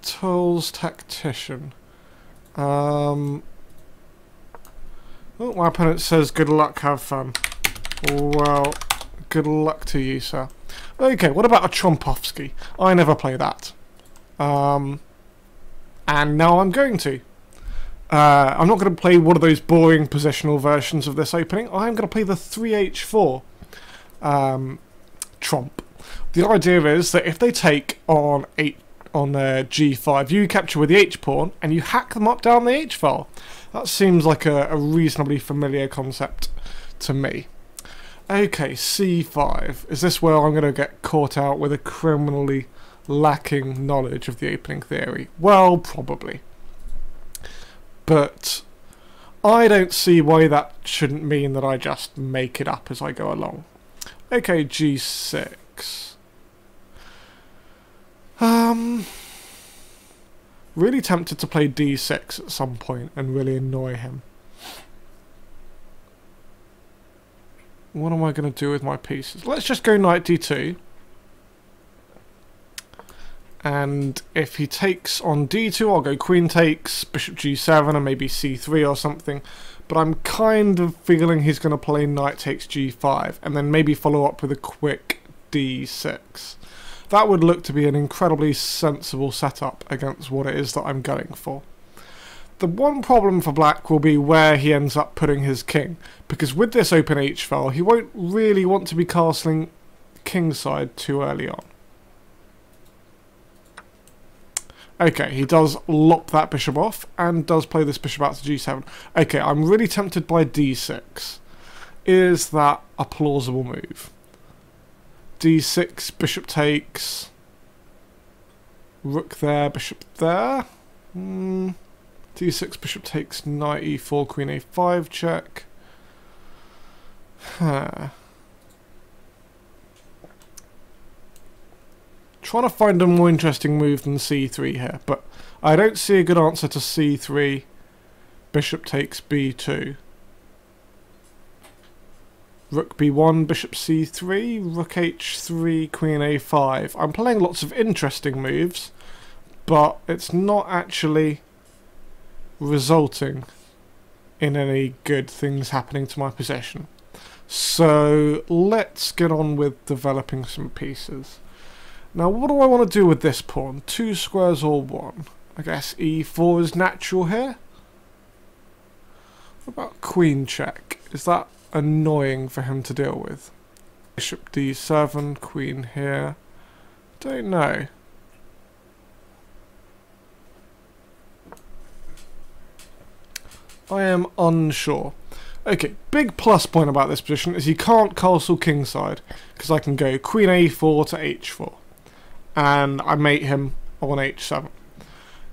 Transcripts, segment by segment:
talstactician. Oh, my opponent says good luck, have fun. Well, good luck to you, sir. Okay, what about a Trompovsky? I never play that. And now I'm going to. I'm not going to play one of those boring positional versions of this opening. I'm going to play the 3h4 tromp. The idea is that if they take on g5, you capture with the h-pawn and you hack them up down the h-file. That seems like a reasonably familiar concept to me. Okay, c5. Is this where I'm going to get caught out with a criminally lacking knowledge of the opening theory? Well, probably. But I don't see why that shouldn't mean that I just make it up as I go along. Okay, g6. Really tempted to play d6 at some point and really annoy him. What am I going to do with my pieces? Let's just go knight d2. And if he takes on d2, I'll go queen takes, bishop g7, and maybe c3 or something. But I'm kind of feeling he's going to play knight takes g5, and then maybe follow up with a quick d6. That would look to be an incredibly sensible setup against what it is that I'm going for. The one problem for black will be where he ends up putting his king, because with this open h-file, he won't really want to be castling kingside too early on. Okay, he does lop that bishop off, and does play this bishop out to g7. Okay, I'm really tempted by d6. Is that a plausible move? d6, bishop takes, rook there, bishop there. d6, bishop takes, knight e4, queen a5 check. Trying to find a more interesting move than c3 here, but I don't see a good answer to c3, bishop takes b2. Rook b1, bishop c3, rook h3, queen a5. I'm playing lots of interesting moves, but it's not actually resulting in any good things happening to my position. So let's get on with developing some pieces. Now, what do I want to do with this pawn? 2 squares or 1? I guess e4 is natural here. What about queen check? Is that annoying for him to deal with? Bishop d7, queen here. Don't know. I am unsure. Okay, big plus point about this position is he can't castle kingside, because I can go queen a4 to h4. And I mate him on h7.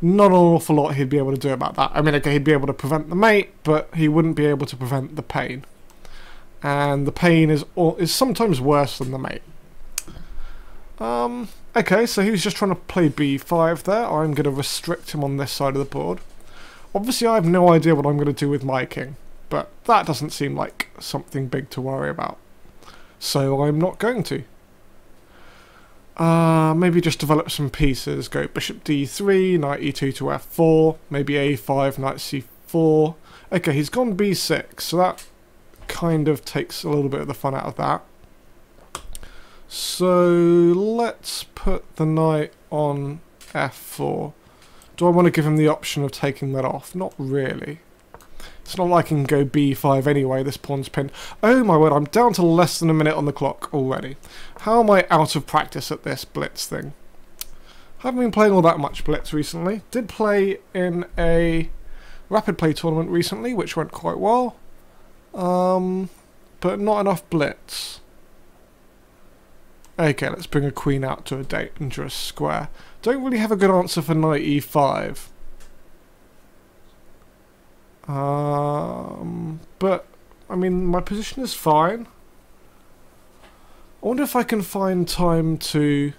Not an awful lot he'd be able to do about that. I mean, okay, he'd be able to prevent the mate, but he wouldn't be able to prevent the pain. And the pain is sometimes worse than the mate. Okay, so he was just trying to play b5 there. I'm going to restrict him on this side of the board. Obviously, I have no idea what I'm going to do with my king, but that doesn't seem like something big to worry about. So I'm not going to. Maybe just develop some pieces. Go bishop d3, knight e2 to f4, maybe a5, knight c4. Okay, he's gone b6, so that kind of takes a little bit of the fun out of that. So let's put the knight on f4. Do I want to give him the option of taking that off? Not really. It's not like I can go b5 anyway, this pawn's pinned. Oh my word, I'm down to less than a minute on the clock already. How am I out of practice at this Blitz thing? Haven't been playing all that much Blitz recently. Did play in a rapid play tournament recently, which went quite well. But not enough Blitz. Okay, let's bring a queen out to a dangerous square. Don't really have a good answer for knight e5. But, I mean, my position is fine. I wonder if I can find time to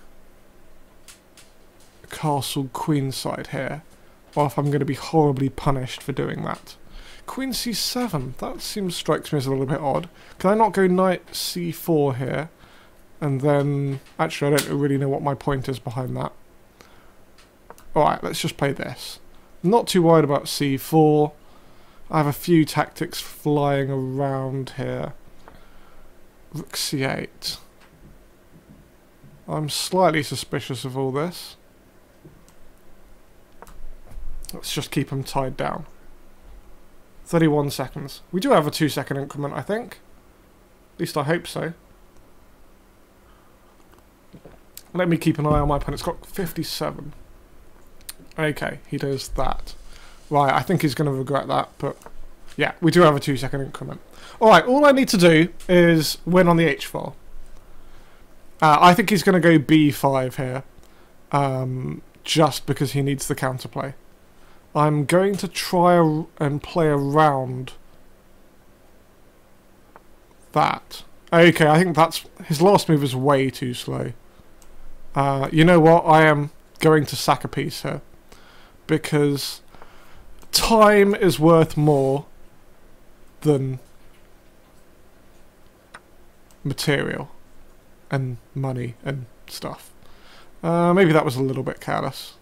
castle queenside here, or if I'm going to be horribly punished for doing that. Queen c7, that strikes me as a little bit odd. Can I not go knight c4 here? And then, actually I don't really know what my point is behind that. Alright, let's just play this. Not too worried about c4. I have a few tactics flying around here. Rook c8. I'm slightly suspicious of all this. Let's just keep him tied down. 31 seconds. We do have a 2-second increment, I think. At least I hope so. Let me keep an eye on my opponent. It's got 57. Okay, he does that. Right, I think he's going to regret that, but yeah, we do have a 2-second increment. Alright, all I need to do is win on the h-file. I think he's going to go b5 here, just because he needs the counterplay. I'm going to try and play around that. Okay, I think that's... his last move is way too slow. You know what? I am going to sack a piece here. Because time is worth more than material and money and stuff. Maybe that was a little bit careless.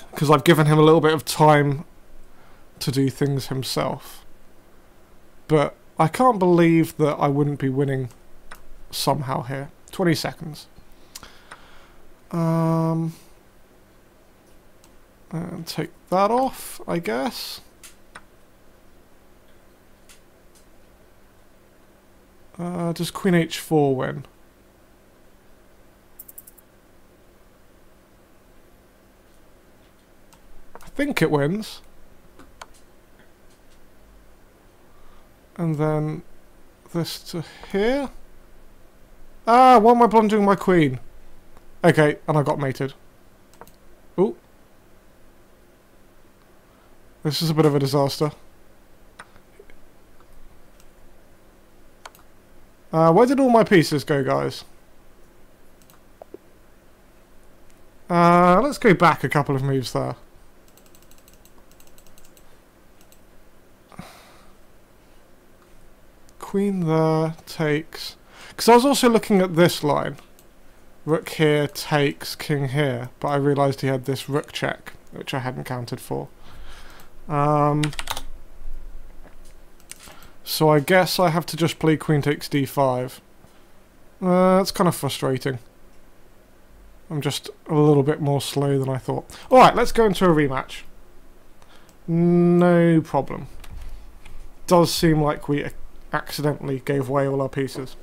Because I've given him a little bit of time to do things himself. But I can't believe that I wouldn't be winning somehow here. 20 seconds. And take that off, I guess. Does Queen h4 win? I think it wins. And then this to here. Ah, why am I blundering my queen? Okay, and I got mated. Ooh. This is a bit of a disaster. Where did all my pieces go, guys? Let's go back a couple of moves there. Queen there takes... because I was also looking at this line. Rook here takes king here, but I realised he had this rook check, which I hadn't counted for. So I guess I have to just play queen takes d5. That's kind of frustrating. I'm just a little bit more slow than I thought. Alright, let's go into a rematch. No problem. Does seem like we accidentally gave away all our pieces.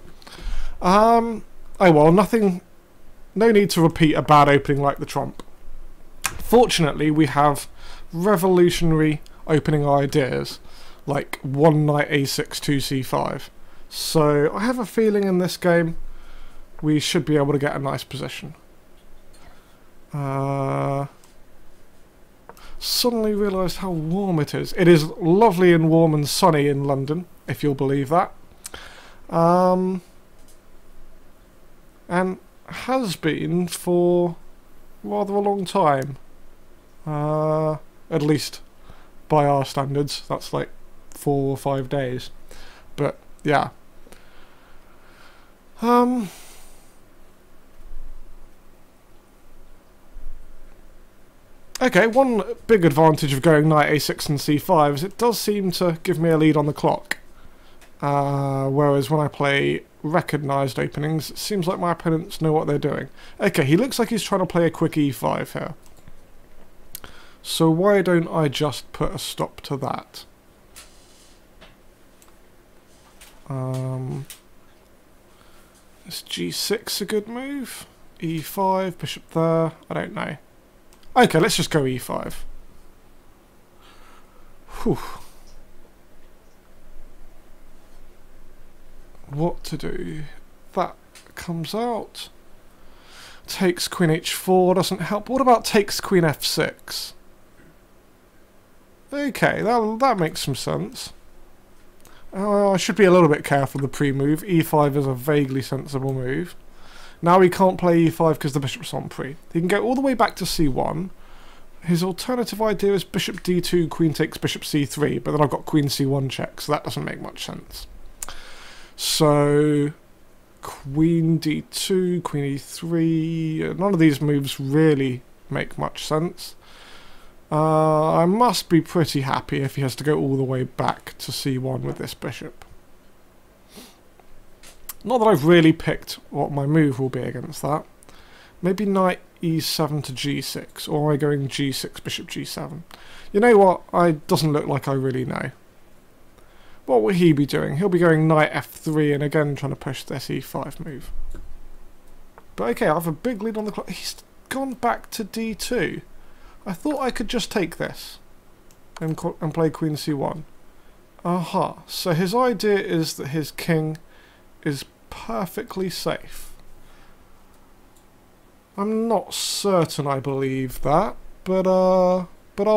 Oh well, nothing... no need to repeat a bad opening like the trump. Fortunately, we have revolutionary opening ideas, like one knight a6, 2 c5. So I have a feeling in this game we should be able to get a nice position. Suddenly realised how warm it is. It is lovely and warm and sunny in London, if you'll believe that. And has been for rather a long time. At least by our standards, that's like 4 or 5 days. But yeah. Okay, one big advantage of going knight a6 and c5 is it does seem to give me a lead on the clock. Whereas when I play recognised openings, it seems like my opponents know what they're doing. Okay, he looks like he's trying to play a quick e5 here. So why don't I just put a stop to that? Is g6 a good move? e5, bishop there, I don't know. Okay, let's just go e5. Whew. What to do? That comes out. Takes queen h4, doesn't help. What about takes queen f6? Okay, that makes some sense. I should be a little bit careful of the pre-move. e5 is a vaguely sensible move. Now he can't play e5 because the bishop's on pre. He can go all the way back to c1. His alternative idea is bishop d2, queen takes bishop c3, but then I've got queen c1 check, so that doesn't make much sense. So queen d2, queen e3. None of these moves really make much sense. I must be pretty happy if he has to go all the way back to c1 with this bishop. Not that I've really picked what my move will be against that. Maybe knight e7 to g6, or am I going g6, bishop g7? You know what? It doesn't look like I really know. What will he be doing? He'll be going knight f3 and again trying to push this e5 move. But okay, I have a big lead on the clock. He's gone back to d2. I thought I could just take this and play queen c1. Aha, so his idea is that his king is perfectly safe. I'm not certain I believe that, but I'll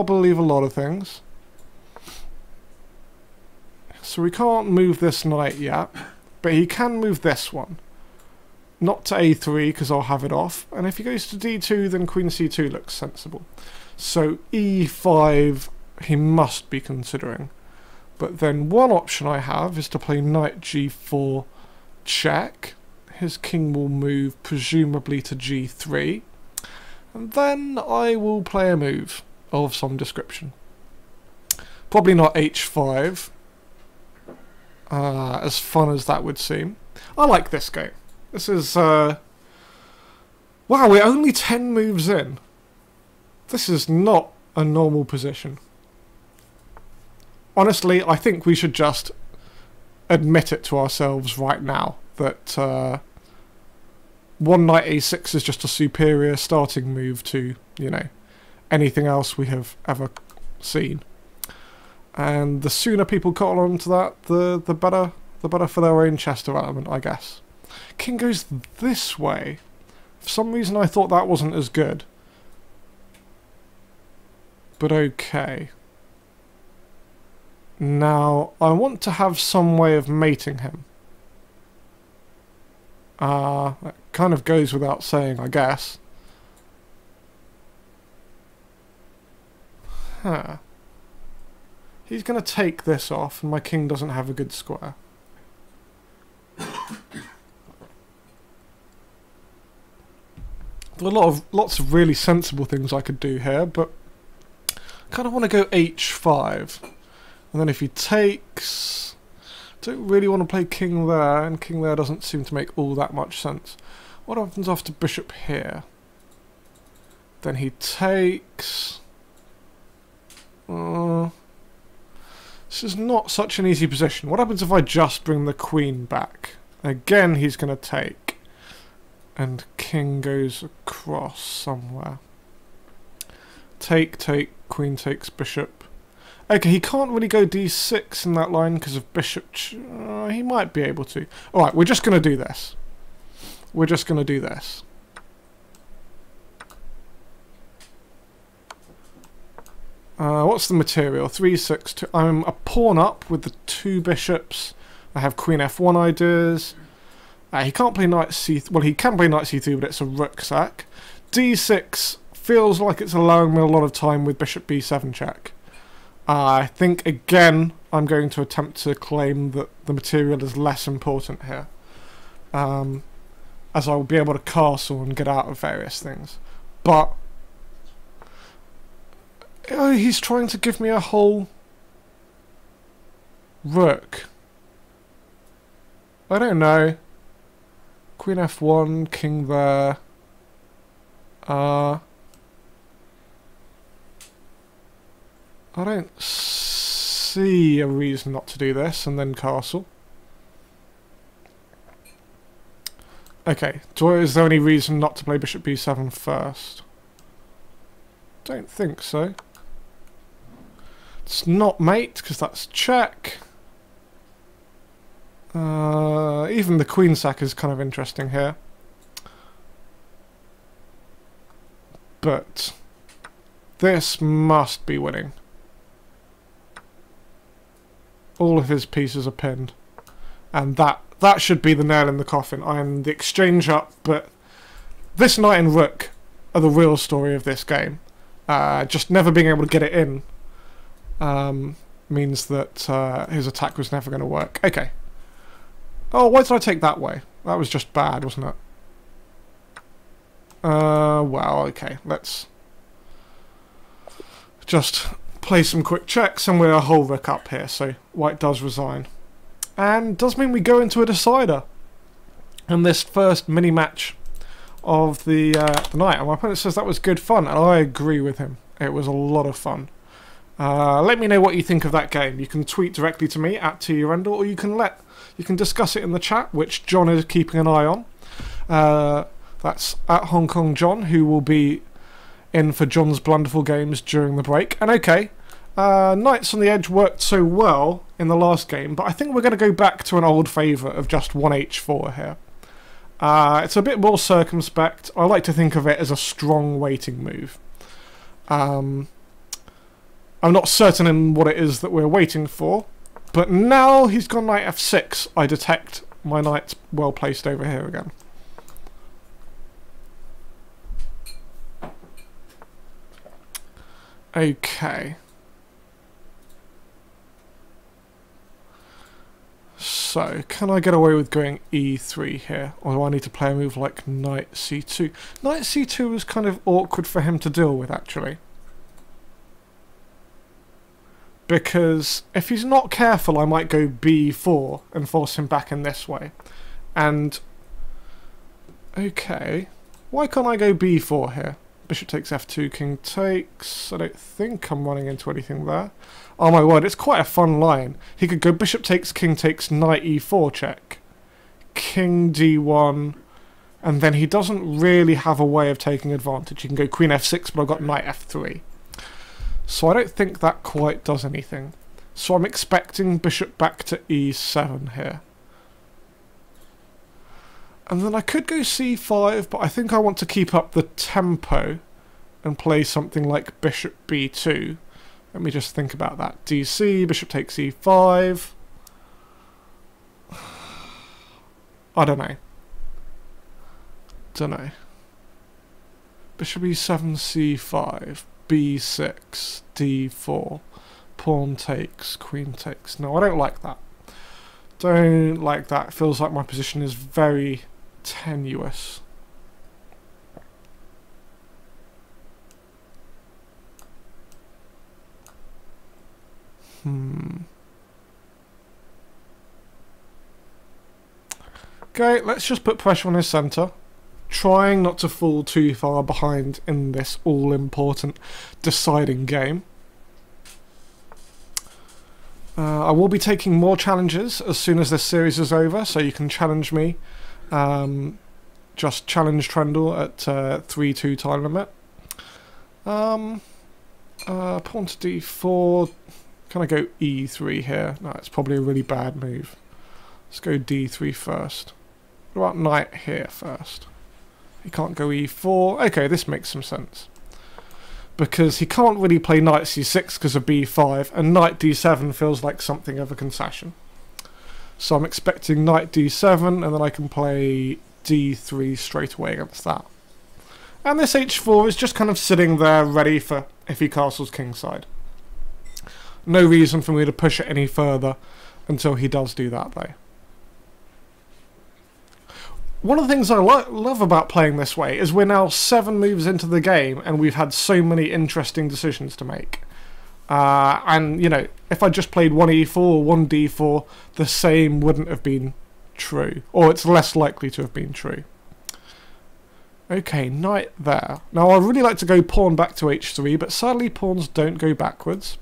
believe a lot of things. So we can't move this knight yet, but he can move this one. Not to a3 because I'll have it off, and if he goes to d2 then queen c2 looks sensible. So e5 he must be considering. But then one option I have is to play knight g4 check. His king will move presumably to g3, and then I will play a move of some description. Probably not h5, as fun as that would seem. I like this game. This is, wow, we're only 10 moves in. This is not a normal position. Honestly, I think we should just admit it to ourselves right now that one knight a6 is just a superior starting move to, you know, anything else we have ever seen. And the sooner people cotton on to that, the better for their own chess development, I guess. King goes this way. For some reason I thought that wasn't as good. But okay. Now, I want to have some way of mating him. That kind of goes without saying, I guess. Huh. He's going to take this off, and my king doesn't have a good square. There are lots of really sensible things I could do here, but I kind of want to go h5. And then if he takes... don't really want to play king there, and king there doesn't seem to make all that much sense. What happens after bishop here? Then he takes... this is not such an easy position. What happens if I just bring the queen back? Again, he's going to take. And king goes across somewhere. Take, queen takes bishop. Okay, he can't really go d6 in that line because of bishop. He might be able to. Alright, we're just going to do this. We're just going to do this. What's the material? 3, 6, 2. I'm a pawn up with the 2 bishops. I have queen f1 ideas. He can't play knight c3. Well, he can play knight c3, but it's a rook sack. d6 feels like it's allowing me a lot of time with bishop b7 check. I think, again, I'm going to attempt to claim that the material is less important here. As I will be able to castle and get out of various things. But... oh, he's trying to give me a whole... rook. I don't know. Queen f1, king there. I don't see a reason not to do this, and then castle. Okay, is there any reason not to play bishop b7 first? Don't think so. It's not mate, because that's check. Even the queen sack is kind of interesting here. But this must be winning. All of his pieces are pinned. And that should be the nail in the coffin. I'm the exchange up, but this knight and rook are the real story of this game. Just never being able to get it in means that his attack was never going to work. Okay. Oh, why did I take that way? That was just bad, wasn't it? Well, okay. Let's just play some quick checks, and we're a whole rook up here, so white does resign. And does mean we go into a decider in this first mini-match of the night. And my opponent says that was good fun, and I agree with him. It was a lot of fun. Let me know what you think of that game. You can tweet directly to me at Tom Rendle, or you can discuss it in the chat, which John is keeping an eye on. That's at Hong Kong John, who will be in for John's Blunderful games during the break. And okay, Knights on the Edge worked so well in the last game, but I think we're going to go back to an old favourite of just 1h4 here. It's a bit more circumspect. I like to think of it as a strong waiting move. I'm not certain in what it is that we're waiting for, but now he's gone knight f6, I detect my knight's well placed over here again. Okay. So, can I get away with going e3 here? Or do I need to play a move like knight c2? Knight c2 is kind of awkward for him to deal with, actually. Because if he's not careful, I might go b4 and force him back in this way. And, okay, why can't I go b4 here? Bishop takes f2, king takes. I don't think I'm running into anything there. Oh my word, it's quite a fun line. He could go bishop takes, king takes, knight e4 check. King d1. And then he doesn't really have a way of taking advantage. He can go queen f6, but I've got knight f3. So I don't think that quite does anything. So I'm expecting bishop back to e7 here. And then I could go c5, but I think I want to keep up the tempo and play something like bishop b2. Let me just think about that. dc, bishop takes e5. I don't know. Bishop e7, c5, b6, d4. Pawn takes, queen takes. No, I don't like that. Don't like that. It feels like my position is very tenuous. Okay, let's just put pressure on his centre. Trying not to fall too far behind in this all-important deciding game. I will be taking more challenges as soon as this series is over, so you can challenge me. Just challenge Rendle at 3-2 time limit. Pawn to d4. Can I go e3 here? No, it's probably a really bad move. Let's go d3 first. What about knight here first? He can't go e4. Okay, this makes some sense. Because he can't really play knight c6 because of b5, and knight d7 feels like something of a concession. So I'm expecting knight d7, and then I can play d3 straight away against that. And this h4 is just kind of sitting there ready for if he castles kingside. No reason for me to push it any further until he does do that, though. One of the things I love about playing this way is we're now 7 moves into the game and we've had so many interesting decisions to make. And, you know, if I just played 1e4 or 1d4, the same wouldn't have been true. Or it's less likely to have been true. Okay, knight there. Now, I really like to go pawn back to h3, but sadly pawns don't go backwards.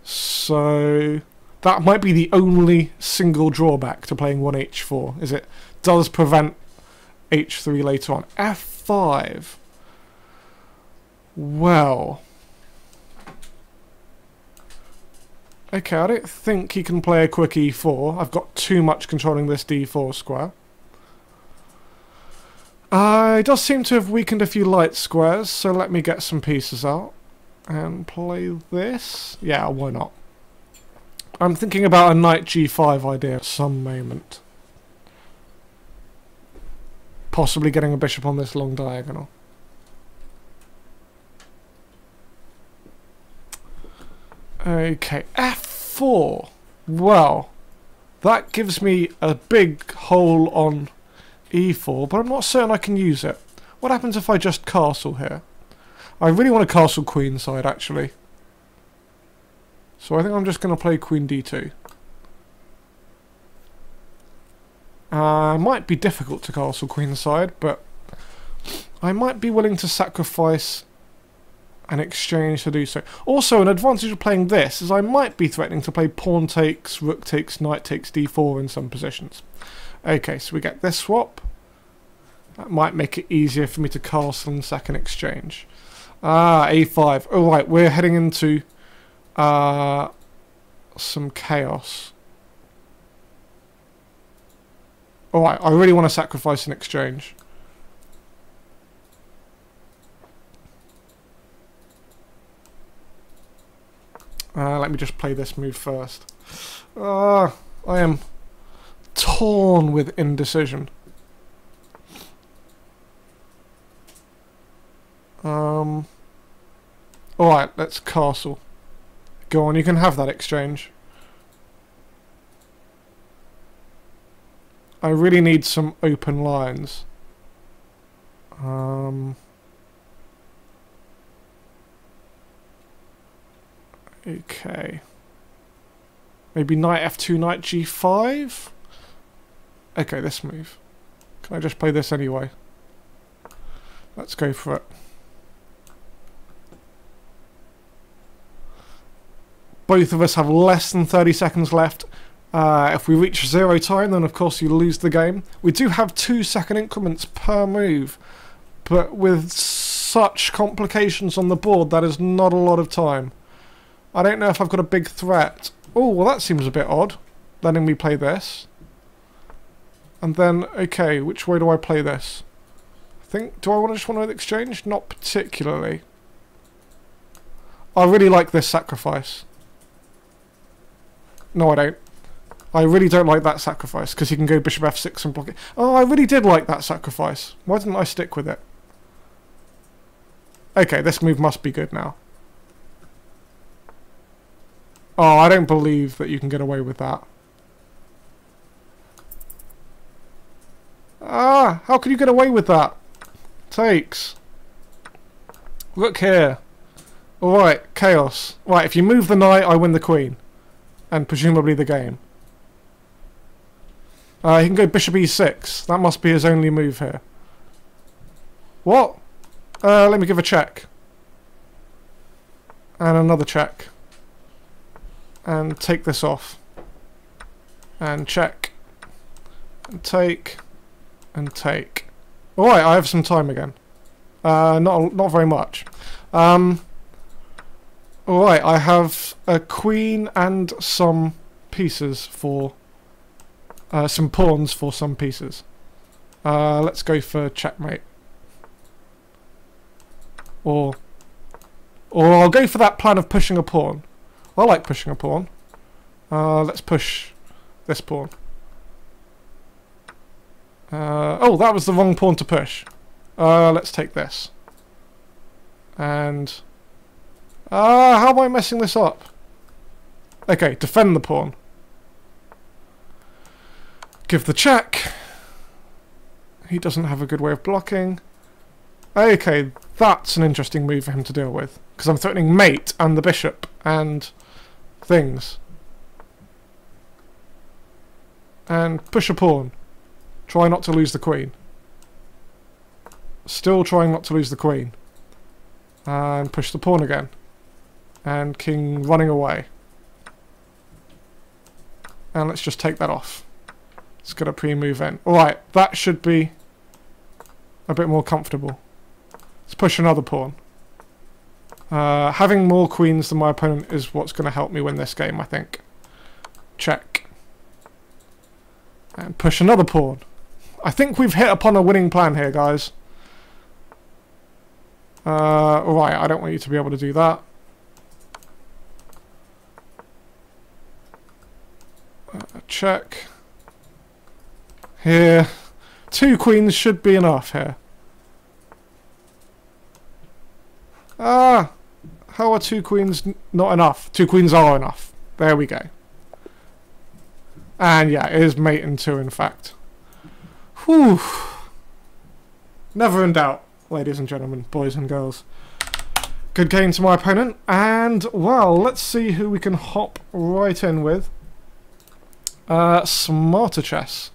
So that might be the only single drawback to playing 1h4, is it does prevent h3 later on. f5. Well. Okay, I don't think he can play a quick e4. I've got too much controlling this d4 square. It does seem to have weakened a few light squares, so let me get some pieces out and play this. Yeah, why not? I'm thinking about a knight g5 idea at some moment. Possibly getting a bishop on this long diagonal. Okay, f4. Well, that gives me a big hole on e4, but I'm not certain I can use it. What happens if I just castle here? I really want to castle queenside, actually. So I think I'm just going to play queen d2. It might be difficult to castle queenside, but I might be willing to sacrifice an exchange to do so. Also, an advantage of playing this is I might be threatening to play pawn takes, rook takes, knight takes d4 in some positions. Okay, so we get this swap. That might make it easier for me to castle in second exchange. a5. Alright, we're heading into some chaos. Alright, I really want to sacrifice an exchange. Let me just play this move first. I am torn with indecision. Alright, let's castle. Go on, you can have that exchange. I really need some open lines. Okay. Maybe knight f2, knight g5? Okay, this move. Can I just play this anyway? Let's go for it. Both of us have less than 30 seconds left. If we reach 0 time, then of course you lose the game. We do have 2-second increments per move, but with such complications on the board, that is not a lot of time. I don't know if I've got a big threat. Oh, well that seems a bit odd, letting me play this. And then, okay, which way do I play this? Do I just want to exchange? Not particularly. I really like this sacrifice. No, I don't. I really don't like that sacrifice, because he can go bishop f6 and block it. Oh, I really did like that sacrifice. Why didn't I stick with it? Okay, this move must be good now. Oh, I don't believe that you can get away with that. Ah, how can you get away with that? Takes. Look here. Alright, chaos. Right, if you move the knight, I win the queen. And presumably the game. He can go bishop e6. That must be his only move here. What? Let me give a check. And another check. And take this off. And check. And take. And take. Alright, I have some time again. Not very much. Alright, I have a queen and some pieces for... some pawns for some pieces. Let's go for checkmate. Or I'll go for that plan of pushing a pawn. I like pushing a pawn. Let's push this pawn. Oh, that was the wrong pawn to push. Let's take this. And... how am I messing this up? Okay, defend the pawn. Give the check. He doesn't have a good way of blocking. Okay, that's an interesting move for him to deal with. Because I'm threatening mate and the bishop and things. And push a pawn. Try not to lose the queen. Still trying not to lose the queen. And push the pawn again. And king running away. And let's just take that off. It's got a pre-move in. Alright, that should be a bit more comfortable. Let's push another pawn. Having more queens than my opponent is what's going to help me win this game, I think. Check. And push another pawn. I think we've hit upon a winning plan here, guys. Alright, I don't want you to be able to do that. Check. Here. 2 queens should be enough here. How are 2 queens not enough? 2 queens are enough. There we go. And yeah, it is mate and 2 in fact. Whew. Never in doubt, ladies and gentlemen, boys and girls. Good game to my opponent, and, well, let's see who we can hop right in with. Smarter Chess.